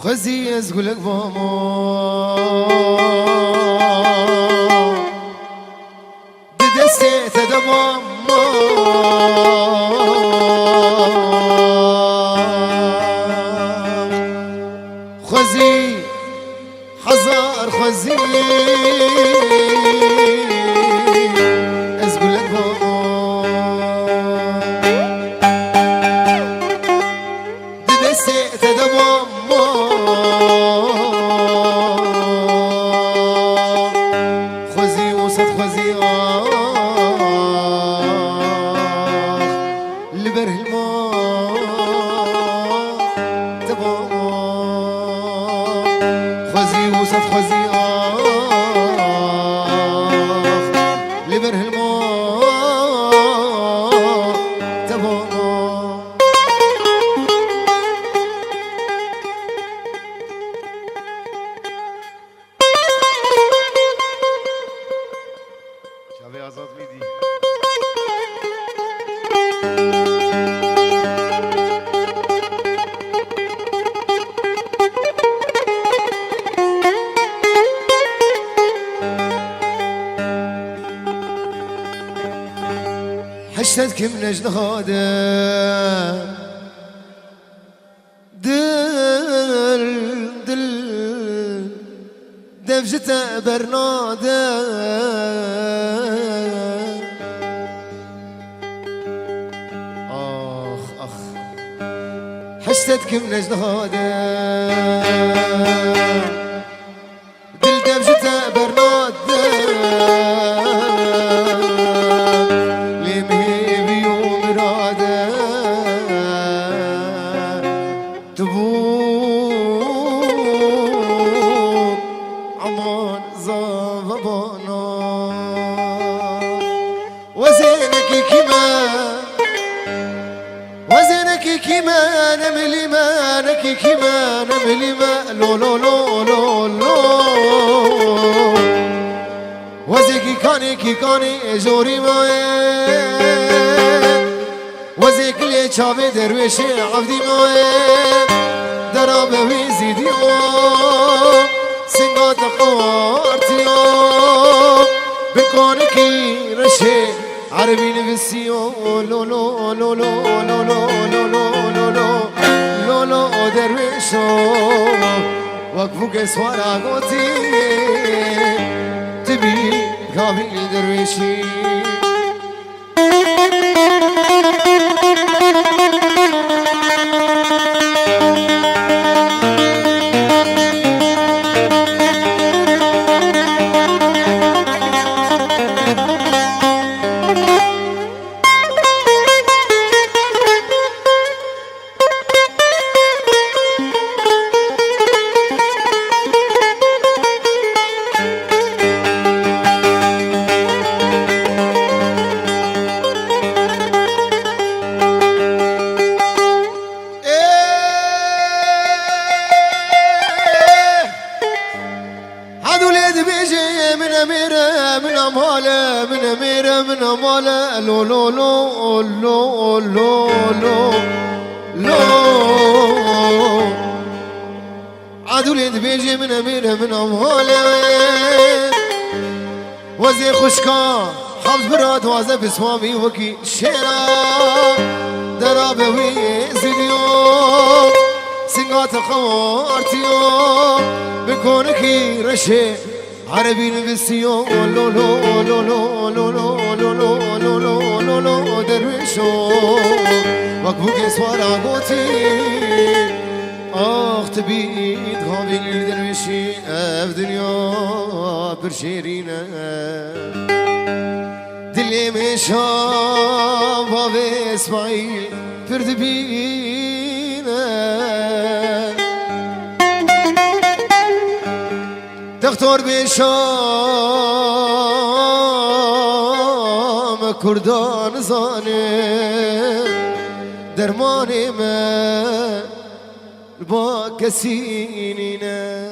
خزي ازقلك بامو بدستي تدمامو خزي حزار خزي ازقلك بامو بدستي تدمامو خزي وسط خزي لبره الماء تبامو خزي وسط خزي لبره الماء تبامو شبه اذاد ميدي حشتك من اجل هذا دل دفجته برناده اخ حشتك من اجل هذا دل دفجته برناده كما نملي ما نكي كما نملي ما لو لو لو لو لو وزيكي كاني جوري ما وزيك اللي شابي درويشي عبدي ما درابه ويزيدي سنغات قوارتي بكونكي رشي عربي نفسيو لو لو لو لو لو لو لو درويشو وقفوك اسوارا قوتي تبي قابل درويشي من موال لو لو لو لو لو لو لو عدو ليد بيجي من أميرة من موال وزي خشكا حبس براد وازا بسوامي وكي شيرا درابه ويزيديو سنغات خوارتيو بكونكي رشي عربي نفسيو لو لو لو لو لو لو لو لو لو لو لو لو درويشو وقفوك اسوارا قوتي تبيد غابي درويشي اف دنيا برشيرينا دلي مشا بابي اسماعيل فرد بينا دكتور بشام کردان زانه درمان من با کسی نینه